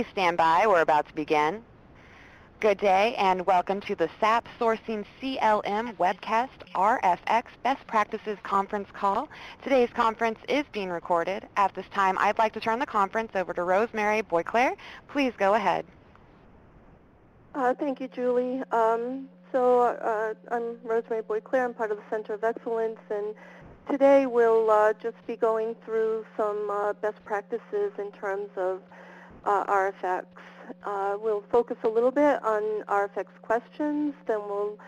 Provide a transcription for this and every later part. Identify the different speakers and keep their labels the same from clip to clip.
Speaker 1: Please stand by. We're about to begin. Good day and welcome to the SAP Sourcing CLM webcast RFX Best Practices conference call. Today's conference is being recorded. At this time, I'd like to turn the conference over to Rosemary Boisclair. Please go ahead.
Speaker 2: Thank you, Julie. I'm Rosemary Boisclair. I'm part of the Center of Excellence, and today we'll just be going through some best practices in terms of RFX. We'll focus a little bit on RFX questions, then we'll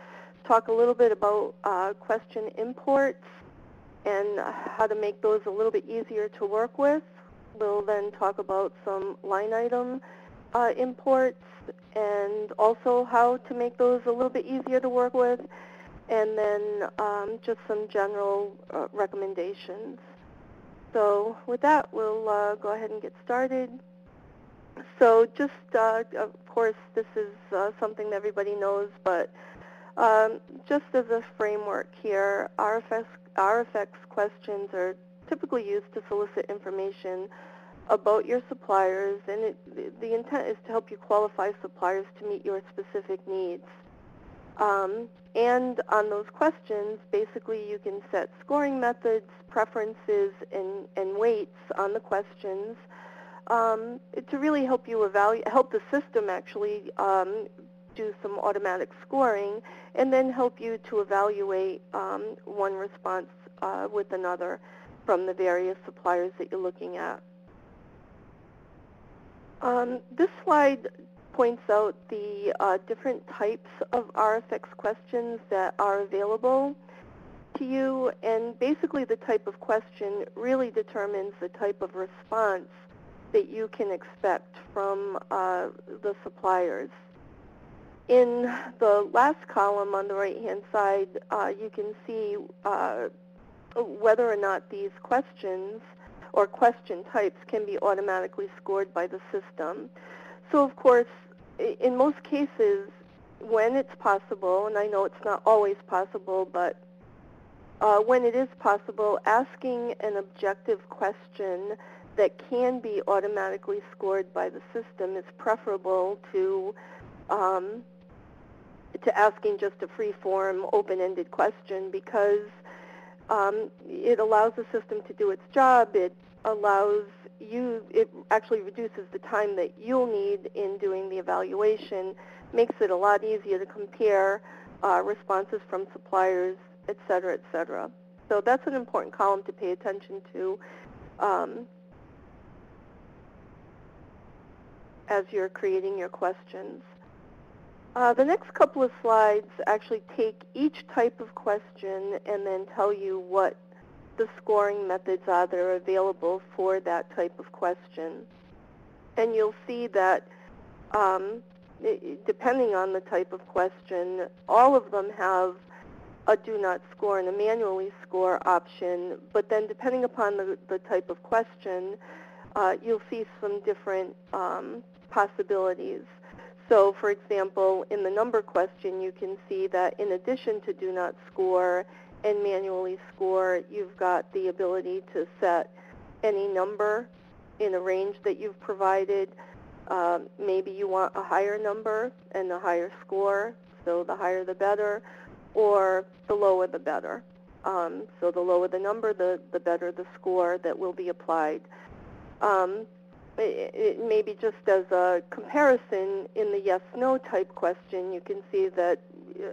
Speaker 2: talk a little bit about question imports and how to make those a little bit easier to work with. We'll then talk about some line item imports and also how to make those a little bit easier to work with, and then just some general recommendations. So with that, we'll go ahead and get started. So just, of course, this is something that everybody knows, but just as a framework here, RFX questions are typically used to solicit information about your suppliers, and the intent is to help you qualify suppliers to meet your specific needs. And on those questions, basically you can set scoring methods, preferences, and weights on the questions to really help you help the system actually do some automatic scoring, and then help you to evaluate one response with another from the various suppliers that you're looking at. This slide points out the different types of RFX questions that are available to you, and basically the type of question really determines the type of response that you can expect from the suppliers. In the last column on the right-hand side, you can see whether or not these questions or question types can be automatically scored by the system. So of course, in most cases, when it's possible, and I know it's not always possible, but when it is possible, asking an objective question that can be automatically scored by the system is preferable to asking just a free-form, open-ended question, because it allows the system to do its job. It actually reduces the time that you'll need in doing the evaluation, makes it a lot easier to compare responses from suppliers, et cetera, et cetera. So that's an important column to pay attention to as you're creating your questions. The next couple of slides actually take each type of question and then tell you what the scoring methods are that are available for that type of question. And you'll see that depending on the type of question, all of them have a do not score and a manually score option, but then depending upon the type of question, you'll see some different possibilities. So for example, in the number question, you can see that in addition to do not score and manually score, you've got the ability to set any number in a range that you've provided. Maybe you want a higher number and a higher score, so the higher the better, or the lower the better. So the lower the number, the better the score that will be applied. It maybe just as a comparison, in the yes-no type question, you can see that,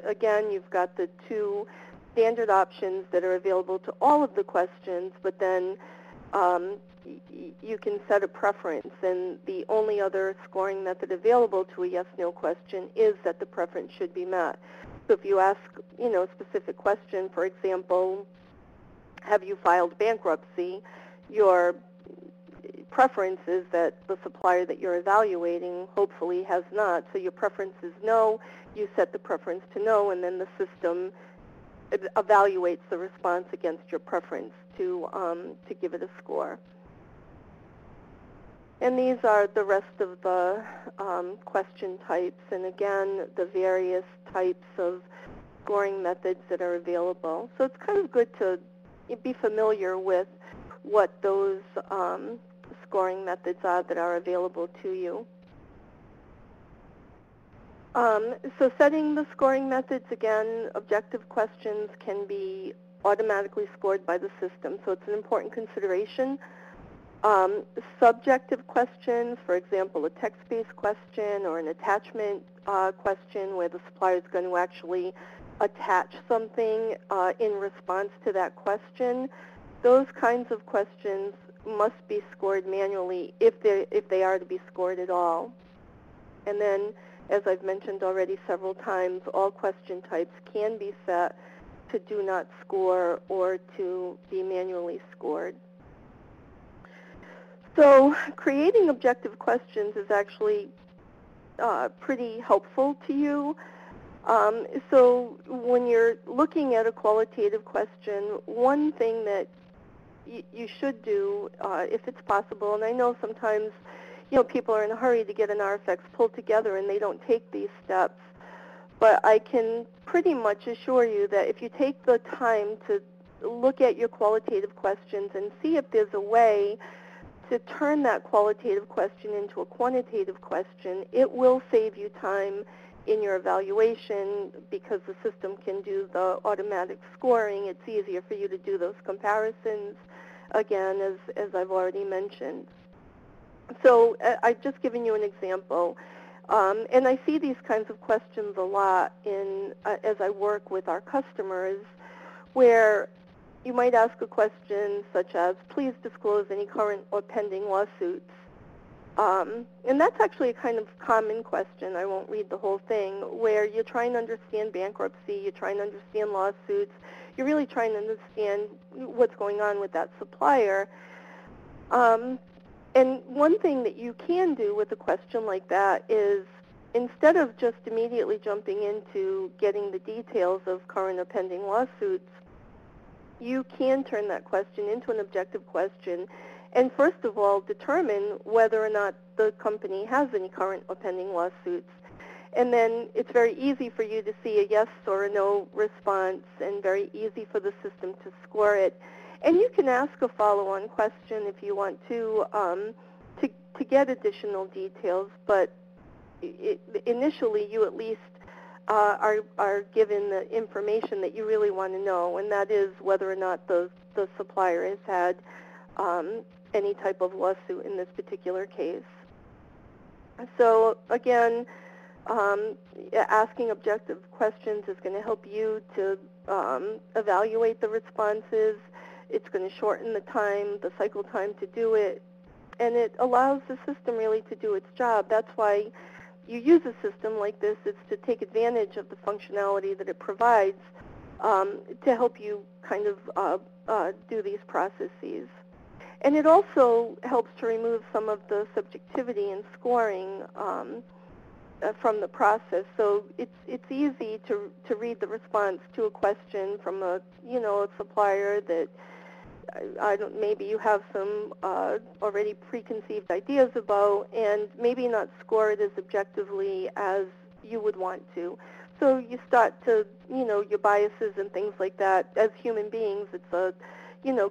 Speaker 2: again, you've got the two standard options that are available to all of the questions, but then you can set a preference, and the only other scoring method available to a yes-no question is that the preference should be met. So if you ask, a specific question, for example, have you filed bankruptcy, your preference is that the supplier that you're evaluating hopefully has not. So your preference is no, you set the preference to no, and then the system evaluates the response against your preference to give it a score. And these are the rest of the question types, and again, the various types of scoring methods that are available. So it's kind of good to be familiar with what those scoring methods are that are available to you. So setting the scoring methods, again, objective questions can be automatically scored by the system, so it's an important consideration. Subjective questions, for example, a text-based question or an attachment question where the supplier is going to actually attach something in response to that question, those kinds of questions must be scored manually if they are to be scored at all. And then, as I've mentioned already several times, all question types can be set to do not score or to be manually scored. So creating objective questions is actually pretty helpful to you. So when you're looking at a qualitative question, one thing that you should do, if it's possible, and I know sometimes people are in a hurry to get an RFX pulled together and they don't take these steps, but I can pretty much assure you that if you take the time to look at your qualitative questions and see if there's a way to turn that qualitative question into a quantitative question, it will save you time in your evaluation because the system can do the automatic scoring. It's easier for you to do those comparisons, again, as I've already mentioned. So I've just given you an example. And I see these kinds of questions a lot as I work with our customers, where you might ask a question such as, please disclose any current or pending lawsuits. And that's actually a kind of common question. I won't read the whole thing, where you're trying to understand bankruptcy, you're trying to understand lawsuits, you're really trying to understand what's going on with that supplier. And one thing that you can do with a question like that is, instead of just immediately jumping into getting the details of current or pending lawsuits, you can turn that question into an objective question and, first of all, determine whether or not the company has any current or pending lawsuits. And then it's very easy for you to see a yes or a no response and very easy for the system to score it. And you can ask a follow-on question if you want to get additional details, but initially you at least are given the information that you really want to know, and that is whether or not the supplier has had any type of lawsuit in this particular case. So again, asking objective questions is going to help you to evaluate the responses. It's going to shorten the cycle time to do it, and it allows the system really to do its job. That's why you use a system like this. It's to take advantage of the functionality that it provides to help you kind of do these processes. And it also helps to remove some of the subjectivity in scoring from the process. So it's easy to read the response to a question from a supplier that maybe you have some already preconceived ideas about, and maybe not score it as objectively as you would want to. So you start to, your biases and things like that. As human beings, it's a,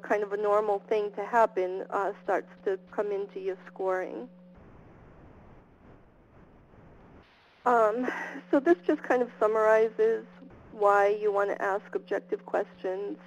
Speaker 2: kind of a normal thing to happen, starts to come into your scoring. So this just kind of summarizes why you want to ask objective questions.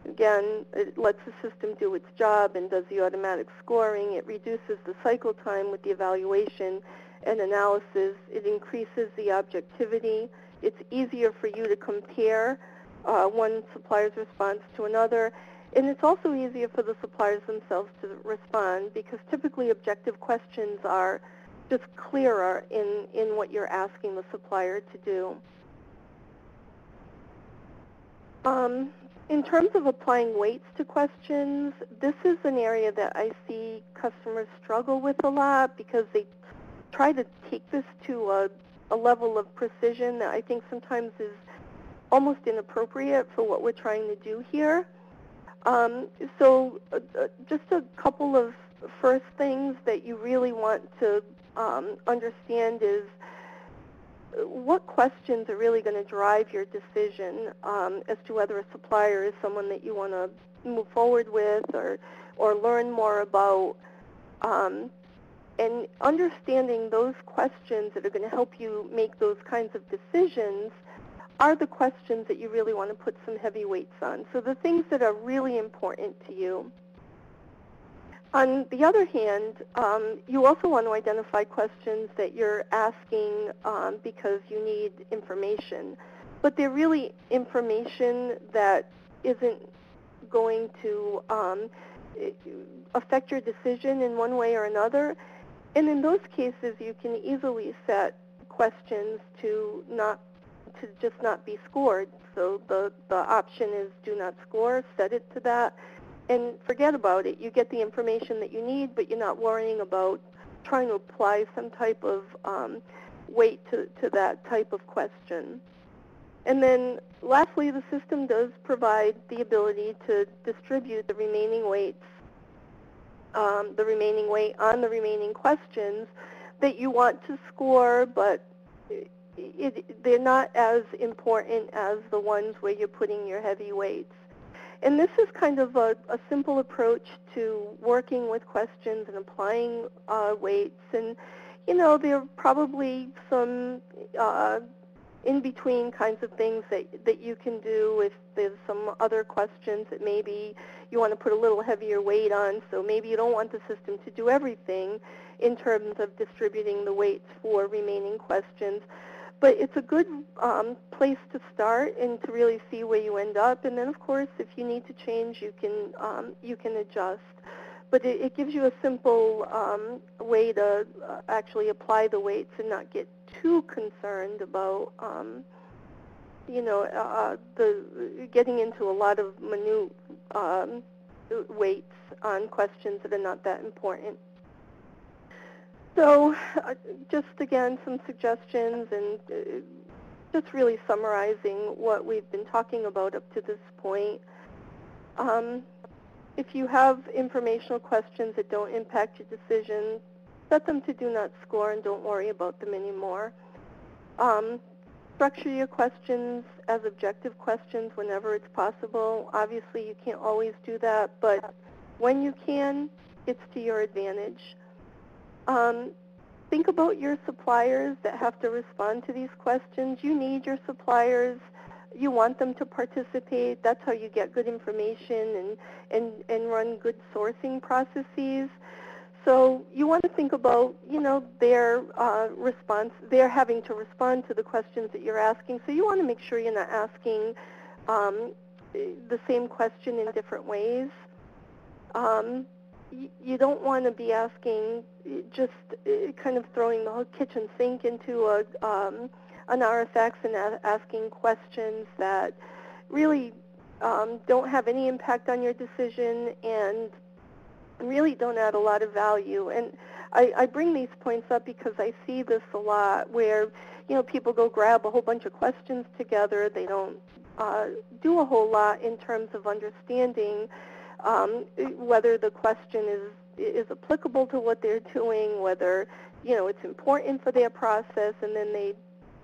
Speaker 2: Again, it lets the system do its job and does the automatic scoring. It reduces the cycle time with the evaluation and analysis. It increases the objectivity. It's easier for you to compare one supplier's response to another. And it's also easier for the suppliers themselves to respond, because typically objective questions are just clearer in what you're asking the supplier to do. In terms of applying weights to questions, this is an area that I see customers struggle with a lot, because they try to take this to a level of precision that I think sometimes is almost inappropriate for what we're trying to do here. So just a couple of first things that you really want to understand is what questions are really going to drive your decision as to whether a supplier is someone that you want to move forward with or learn more about. And understanding those questions that are going to help you make those kinds of decisions are the questions that you really want to put some heavy weights on. So the things that are really important to you. On the other hand, you also want to identify questions that you're asking because you need information. But they're really information that isn't going to affect your decision in one way or another. And in those cases, you can easily set questions to just not be scored. So the option is do not score, set it to that, and forget about it. You get the information that you need, but you're not worrying about trying to apply some type of weight to that type of question. And then lastly, the system does provide the ability to distribute the remaining weights, the remaining weight on the remaining questions that you want to score, but they're not as important as the ones where you're putting your heavy weights. And this is kind of a simple approach to working with questions and applying weights. And, you know, there are probably some in-between kinds of things that you can do if there's some other questions that maybe you want to put a little heavier weight on. So maybe you don't want the system to do everything in terms of distributing the weights for remaining questions. But it's a good place to start and to really see where you end up. And then, of course, if you need to change, you can adjust. But it gives you a simple way to actually apply the weights and not get too concerned about, you know, getting into a lot of minute weights on questions that are not that important. So just, again, some suggestions and just really summarizing what we've been talking about up to this point. If you have informational questions that don't impact your decision, set them to do not score and don't worry about them anymore. Structure your questions as objective questions whenever it's possible. Obviously, you can't always do that, but when you can, it's to your advantage. Think about your suppliers that have to respond to these questions. You need your suppliers. You want them to participate. That's how you get good information and run good sourcing processes. So you want to think about, you know, their response. They're having to respond to the questions that you're asking. So you want to make sure you're not asking the same question in different ways. You don't want to be asking, just kind of throwing the whole kitchen sink into an RFX and asking questions that really don't have any impact on your decision and really don't add a lot of value. And I bring these points up because I see this a lot where, you know, people go grab a whole bunch of questions together. They don't do a whole lot in terms of understanding whether the question is applicable to what they're doing, whether, you know, it's important for their process, and then they,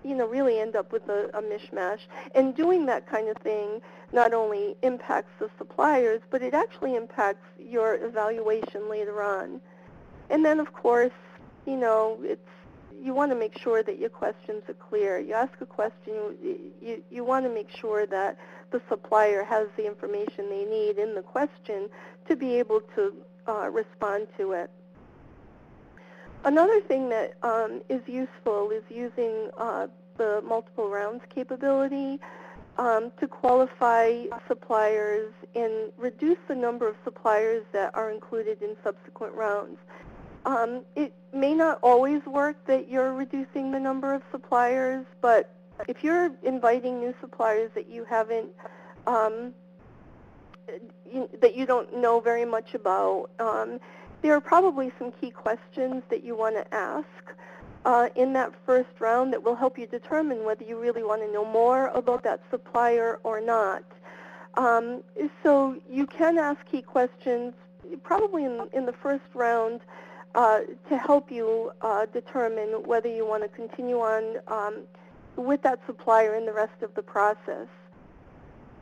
Speaker 2: you know, really end up with a mishmash. And doing that kind of thing not only impacts the suppliers, but it actually impacts your evaluation later on. And then, of course, you know, you want to make sure that your questions are clear. You ask a question, you want to make sure that the supplier has the information they need in the question to be able to respond to it. Another thing that is useful is using the multiple rounds capability to qualify suppliers and reduce the number of suppliers that are included in subsequent rounds. It may not always work that you're reducing the number of suppliers, but if you're inviting new suppliers that you haven't, that you don't know very much about, there are probably some key questions that you want to ask in that first round that will help you determine whether you really want to know more about that supplier or not. So you can ask key questions probably in the first round to help you determine whether you want to continue on with that supplier in the rest of the process.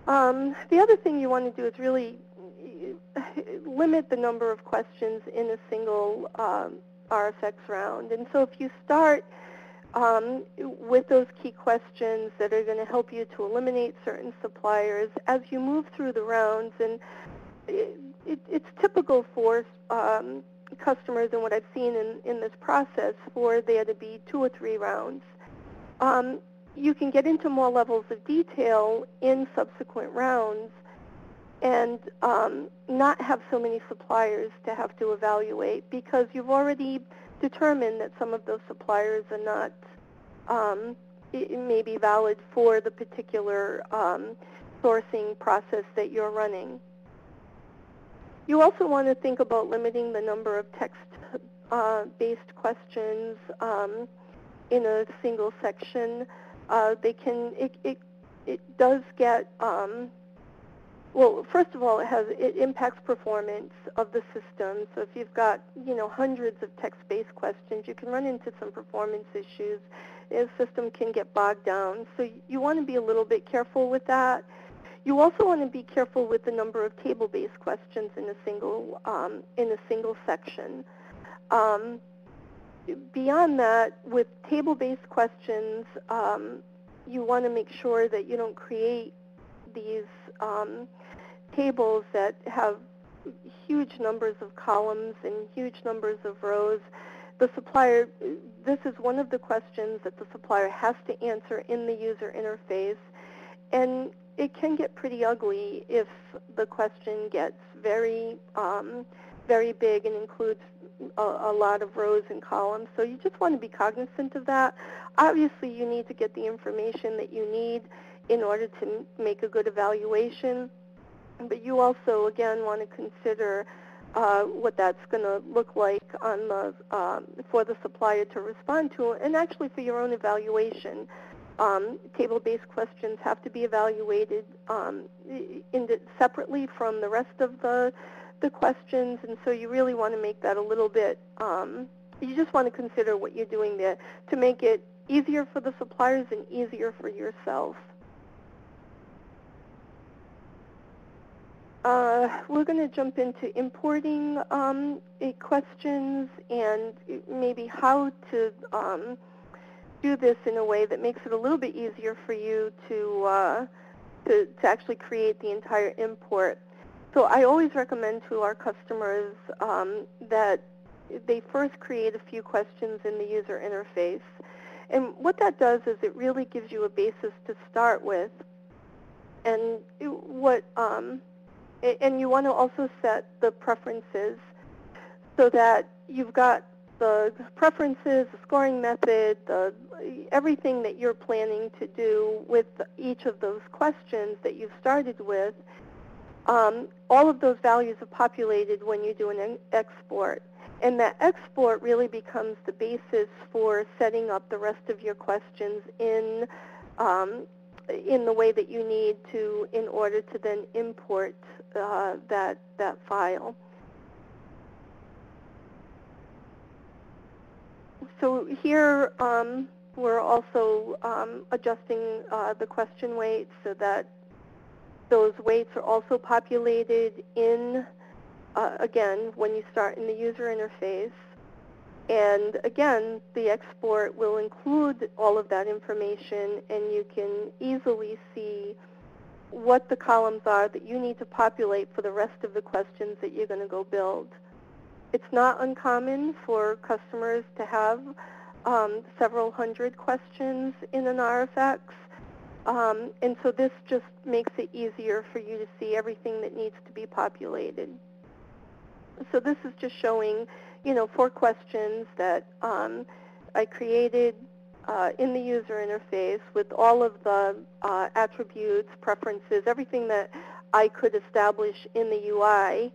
Speaker 2: The other thing you want to do is really limit the number of questions in a single RFX round. And so if you start with those key questions that are going to help you to eliminate certain suppliers as you move through the rounds, and it's typical for customers, and what I've seen in this process, for there to be 2 or 3 rounds. You can get into more levels of detail in subsequent rounds and not have so many suppliers to have to evaluate, because you've already determined that some of those suppliers are not maybe valid for the particular sourcing process that you're running. You also want to think about limiting the number of text-based questions in a single section. It does get, well, first of all, it impacts performance of the system. So if you've got, hundreds of text-based questions, you can run into some performance issues. The system can get bogged down. So you want to be a little bit careful with that. You also want to be careful with the number of table-based questions in a single section. Beyond that, with table-based questions, you want to make sure that you don't create these tables that have huge numbers of columns and huge numbers of rows. The supplier, this is one of the questions that the supplier has to answer in the user interface, and it can get pretty ugly if the question gets very, very big and includes a lot of rows and columns. So you just want to be cognizant of that. Obviously, you need to get the information that you need in order to make a good evaluation, but you also, again, want to consider what that's going to look like on the for the supplier to respond to, and actually for your own evaluation. Table-based questions have to be evaluated separately from the rest of the questions, and so you really want to make that a little bit, you just want to consider what you're doing there to make it easier for the suppliers and easier for yourself. We're going to jump into importing questions and maybe how to do this in a way that makes it a little bit easier for you to actually create the entire import. So I always recommend to our customers that they first create a few questions in the user interface. And what that does is it really gives you a basis to start with. And and you want to also set the preferences so that you've got the preferences, the scoring method, everything that you're planning to do with each of those questions that you've started with. All of those values are populated when you do an export. And that export really becomes the basis for setting up the rest of your questions in the way that you need to in order to then import that file. So here we're also adjusting the question weights so that those weights are also populated in, again, when you start in the user interface. And again, the export will include all of that information, and you can easily see what the columns are that you need to populate for the rest of the questions that you're going to go build. It's not uncommon for customers to have several hundred questions in an RFX. And so this just makes it easier for you to see everything that needs to be populated. So this is just showing, 4 questions that I created in the user interface with all of the attributes, preferences, everything that I could establish in the UI,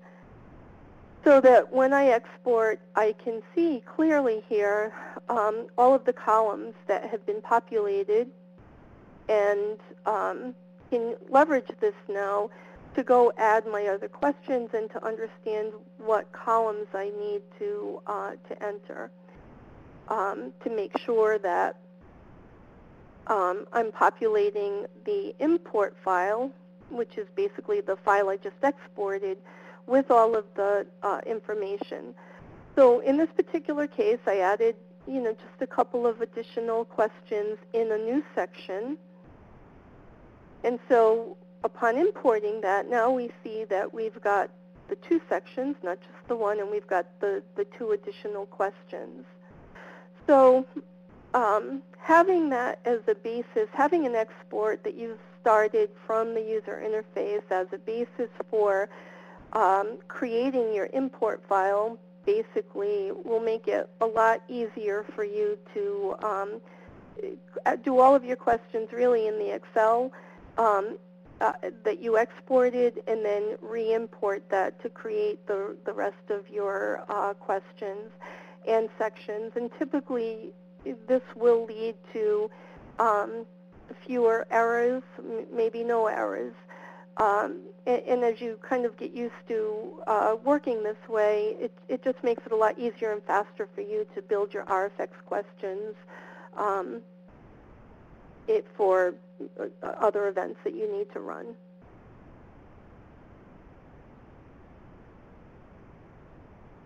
Speaker 2: so that when I export, I can see clearly here all of the columns that have been populated, and can leverage this now to go add my other questions and to understand what columns I need to enter to make sure that I'm populating the import file, which is basically the file I just exported, with all of the information. So in this particular case, I added, just a couple of additional questions in a new section. And so upon importing that, now we see that we've got the two sections, not just the one, and we've got the two additional questions. So having that as a basis, having an export that you've started from the user interface as a basis for creating your import file basically will make it a lot easier for you to do all of your questions really in the Excel that you exported, and then re-import that to create the rest of your questions and sections. And typically this will lead to fewer errors, maybe no errors. And as you kind of get used to working this way, it just makes it a lot easier and faster for you to build your RFX questions for other events that you need to run.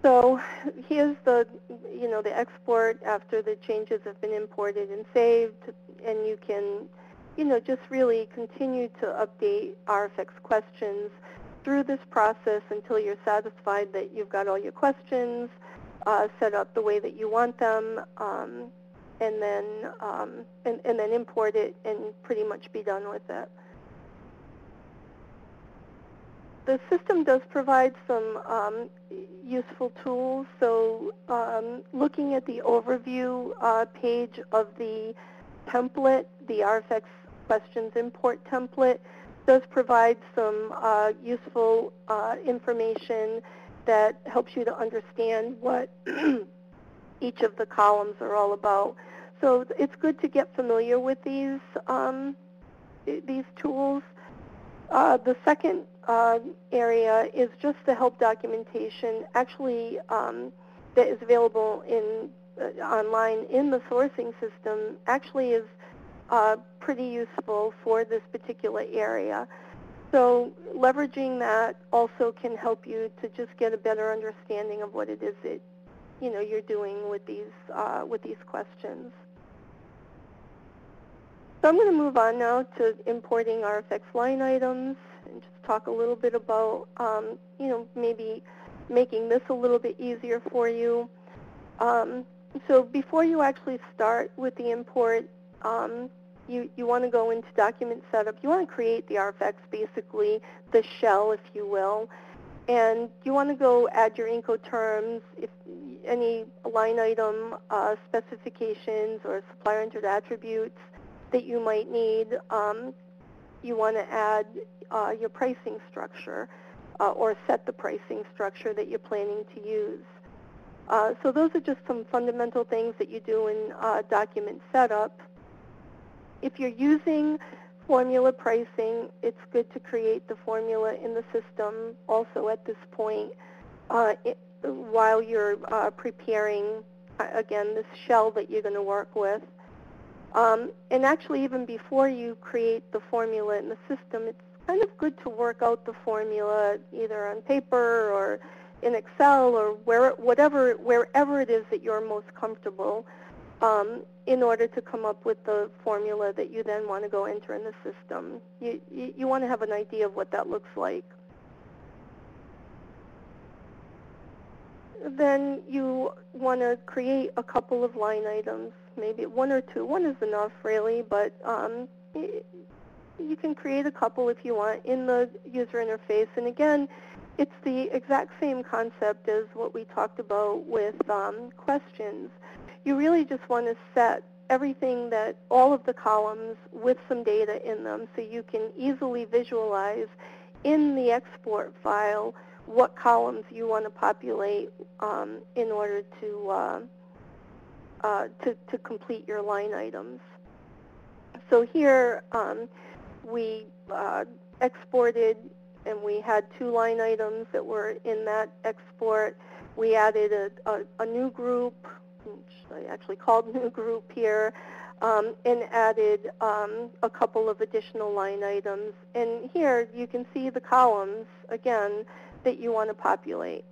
Speaker 2: So here's the export after the changes have been imported and saved, and you can just really continue to update RFX questions through this process until you're satisfied that you've got all your questions set up the way that you want them, and then import it and pretty much be done with it. The system does provide some useful tools. So looking at the overview page of the template, the RFX questions import template does provide some useful information that helps you to understand what each of the columns are all about. So it's good to get familiar with these tools. The second area is just the help documentation, actually that is available online in the sourcing system. Actually is pretty useful for this particular area. So leveraging that also can help you to just get a better understanding of what it is that you're doing with these questions. So I'm going to move on now to importing RFX line items and just talk a little bit about maybe making this a little bit easier for you. So before you actually start with the import, you want to go into document setup. You want to create the RFX, basically the shell, if you will. And you want to go add your Incoterms, if any line item specifications or supplier entered attributes that you might need. You want to add your pricing structure or set the pricing structure that you're planning to use. So those are just some fundamental things that you do in document setup. If you're using formula pricing, it's good to create the formula in the system also at this point while you're preparing, again, this shell that you're going to work with. And actually, even before you create the formula in the system, it's kind of good to work out the formula either on paper or in Excel or wherever it is that you're most comfortable in order to come up with the formula that you then want to go enter in the system. You want to have an idea of what that looks like. Then you want to create a couple of line items, maybe one or two. One is enough, really, but you can create a couple if you want in the user interface. And again, it's the exact same concept as what we talked about with questions. You really just want to set everything, that all of the columns with some data in them, so you can easily visualize in the export file what columns you want to populate in order to complete your line items. So here we exported, and we had two line items that were in that export. We added a new group, which I actually called new group here, and added a couple of additional line items. And here you can see the columns, again, that you want to populate.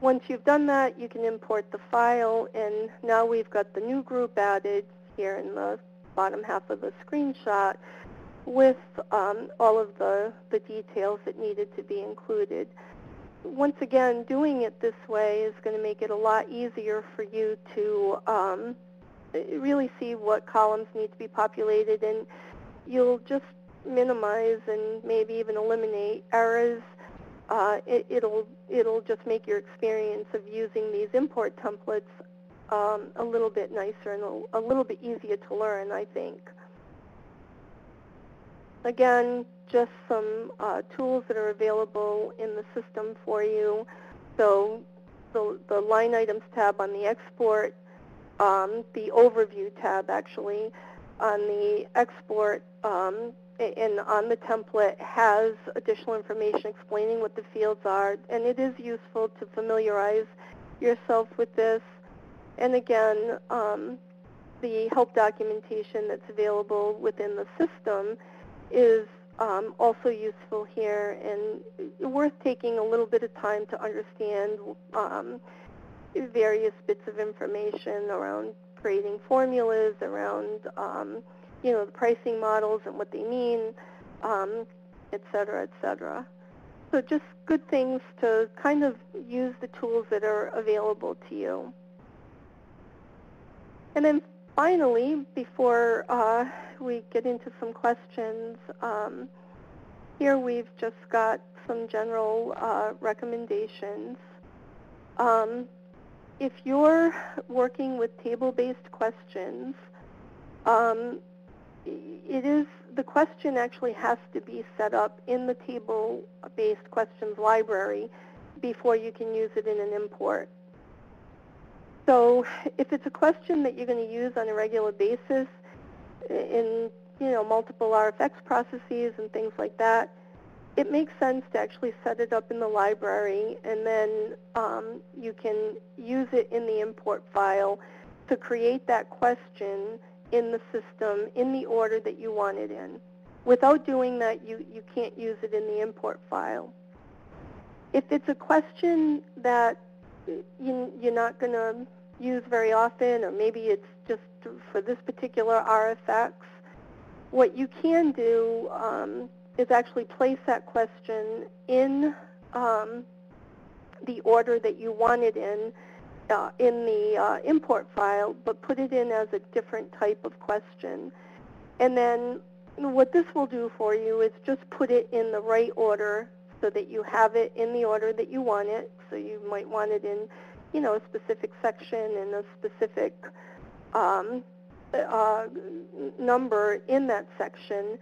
Speaker 2: once you've done that, you can import the file, and now we've got the new group added here in the bottom half of the screenshot with all of the details that needed to be included. Once again, doing it this way is going to make it a lot easier for you to really see what columns need to be populated, and you'll just minimize and maybe even eliminate errors. It'll just make your experience of using these import templates a little bit nicer and a little bit easier to learn, I think. Again, just some tools that are available in the system for you. So the line items tab on the export, the overview tab actually on the export, and on the template has additional information explaining what the fields are, and it is useful to familiarize yourself with this. And again, the help documentation that's available within the system is also useful here and worth taking a little bit of time to understand various bits of information around creating formulas, around the pricing models and what they mean, et cetera, et cetera. So just good things to kind of use the tools that are available to you. And then finally, before we get into some questions, here we've just got some general recommendations. If you're working with table-based questions, the question actually has to be set up in the table-based questions library before you can use it in an import. So if it's a question that you're going to use on a regular basis in multiple RFX processes and things like that, it makes sense to actually set it up in the library, and then you can use it in the import file to create that question in the system in the order that you want it in. Without doing that, you can't use it in the import file. If it's a question that you're not going to use very often, or maybe it's just for this particular RFX, what you can do is actually place that question in the order that you want it in the import file, but put it in as a different type of question. And then what this will do for you is just put it in the right order so that you have it in the order that you want it. So you might want it in, a specific section and a specific number in that section.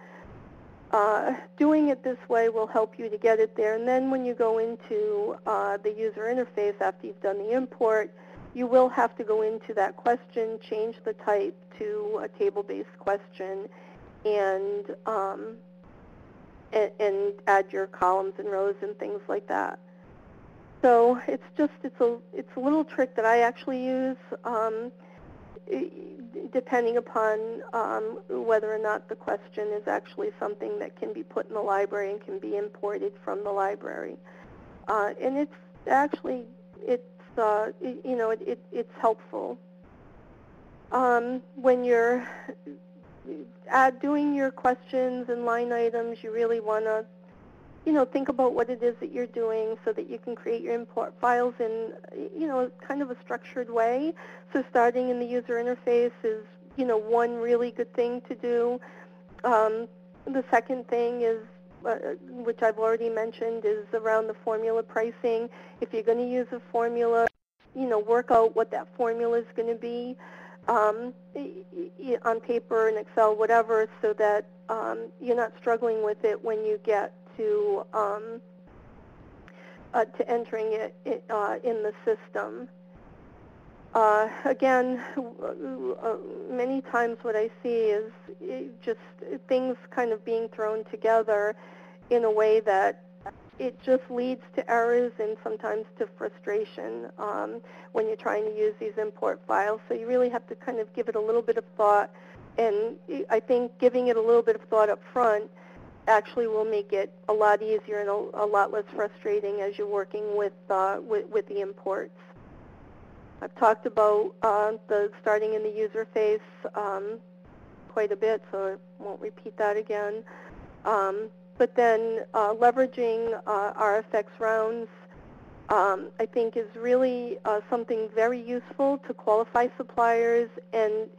Speaker 2: Doing it this way will help you to get it there, and then when you go into the user interface after you've done the import, you will have to go into that question, change the type to a table-based question, and add your columns and rows and things like that. So it's a little trick that I actually use, depending upon whether or not the question is actually something that can be put in the library and can be imported from the library. And it's actually, it's helpful. When you're doing your questions and line items, you really want to think about what it is that you're doing so that you can create your import files in, kind of a structured way. So starting in the user interface is, one really good thing to do. The second thing is, which I've already mentioned, is around the formula pricing. If you're going to use a formula, work out what that formula is going to be on paper, in Excel, whatever, so that you're not struggling with it when you get to entering it in the system. Again, many times what I see is just things kind of being thrown together in a way that it just leads to errors and sometimes to frustration when you're trying to use these import files. So you really have to kind of give it a little bit of thought, and I think giving it a little bit of thought up front actually will make it a lot easier and a lot less frustrating as you're working with the imports. I've talked about the starting in the user face quite a bit, so I won't repeat that again. But then leveraging RFX rounds, I think is really something very useful to qualify suppliers and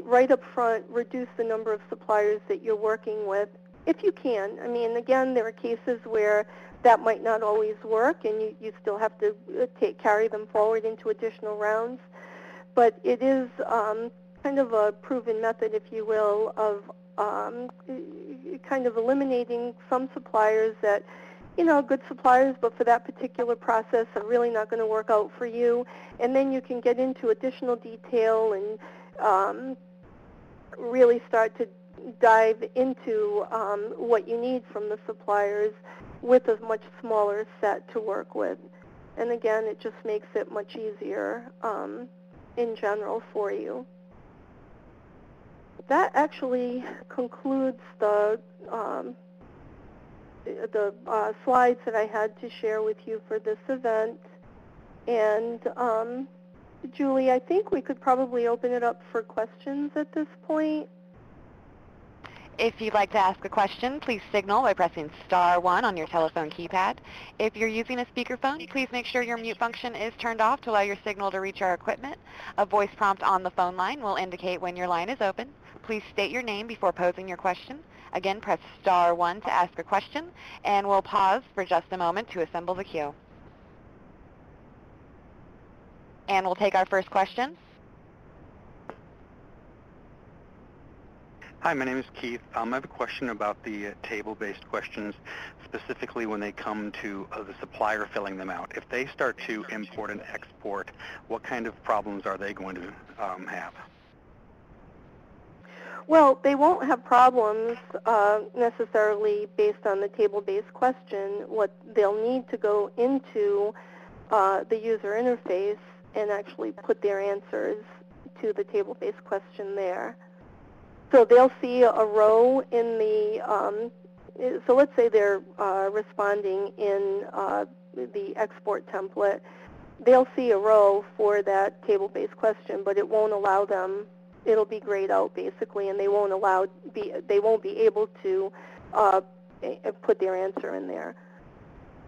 Speaker 2: right up front reduce the number of suppliers that you're working with if you can. I mean, again, there are cases where that might not always work and you still have to carry them forward into additional rounds. But it is kind of a proven method, if you will, of kind of eliminating some suppliers that, you know, good suppliers, but for that particular process are really not going to work out for you. And then you can get into additional detail and really start to dive into what you need from the suppliers with a much smaller set to work with. And again, it just makes it much easier in general for you. That actually concludes the slides that I had to share with you for this event. And Julie, I think we could probably open it up for questions at this point.
Speaker 1: If you'd like to ask a question, please signal by pressing *1 on your telephone keypad. If you're using a speakerphone, please make sure your mute function is turned off to allow your signal to reach our equipment. A voice prompt on the phone line will indicate when your line is open. Please state your name before posing your question. Again, press *1 to ask a question, and we'll pause for just a moment to assemble the queue. And we'll take our first question.
Speaker 3: Hi, my name is Keith. I have a question about the table-based questions, specifically when they come to the supplier filling them out. If they start to import and export, what kind of problems are they going to have?
Speaker 2: Well, they won't have problems necessarily based on the table-based question. What they'll need to go into the user interface and actually put their answers to the table-based question there. So they'll see a row in the, so let's say they're responding in the export template. They'll see a row for that table-based question, but it won't allow them, it'll be grayed out basically, and they won't be able to put their answer in there.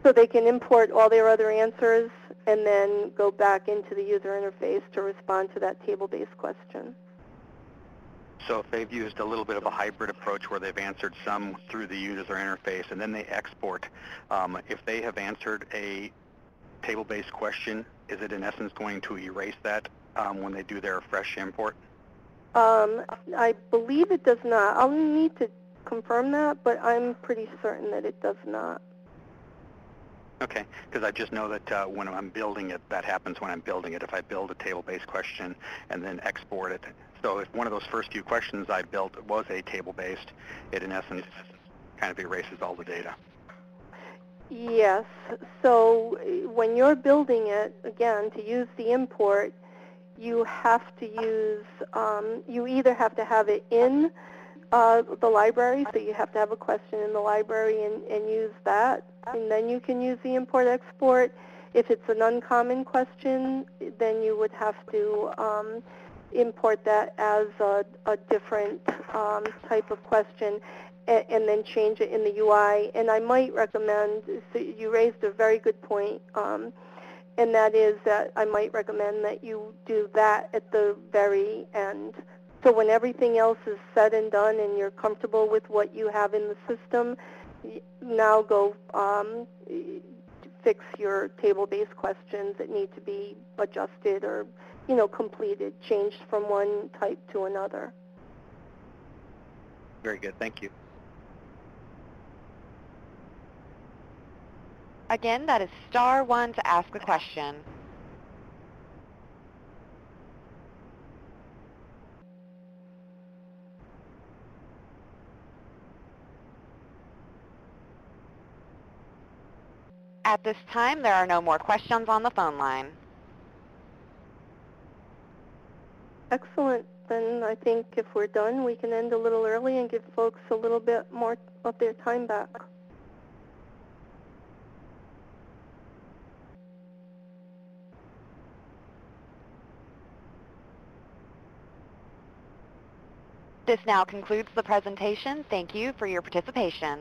Speaker 2: So they can import all their other answers and then go back into the user interface to respond to that table-based question.
Speaker 3: So if they've used a little bit of a hybrid approach where they've answered some through the user interface and then they export, if they have answered a table-based question, is it in essence going to erase that when they do their fresh import?
Speaker 2: I believe it does not. I'll need to confirm that, but I'm pretty certain that it does not.
Speaker 3: Okay, because I just know that when I'm building it, that happens when I'm building it. If I build a table-based question and then export it, so if one of those first few questions I built was a table-based, it in essence kind of erases all the data.
Speaker 2: Yes, so when you're building it, again, to use the import, you have to use, you either have to have it in the library, so you have to have a question in the library and use that, and then you can use the import-export. If it's an uncommon question, then you would have to import that as a different type of question and then change it in the UI. And I might recommend, so you raised a very good point, and that is that I might recommend that you do that at the very end. So when everything else is said and done and you're comfortable with what you have in the system, now go fix your table-based questions that need to be adjusted or, you know, completed, changed from one type to another.
Speaker 3: Very good. Thank you.
Speaker 1: Again, that is *1 to ask a question. At this time, there are no more questions on the phone line.
Speaker 2: Excellent. then I think if we're done, we can end a little early and give folks a little bit more of their time back.
Speaker 1: This now concludes the presentation. Thank you for your participation.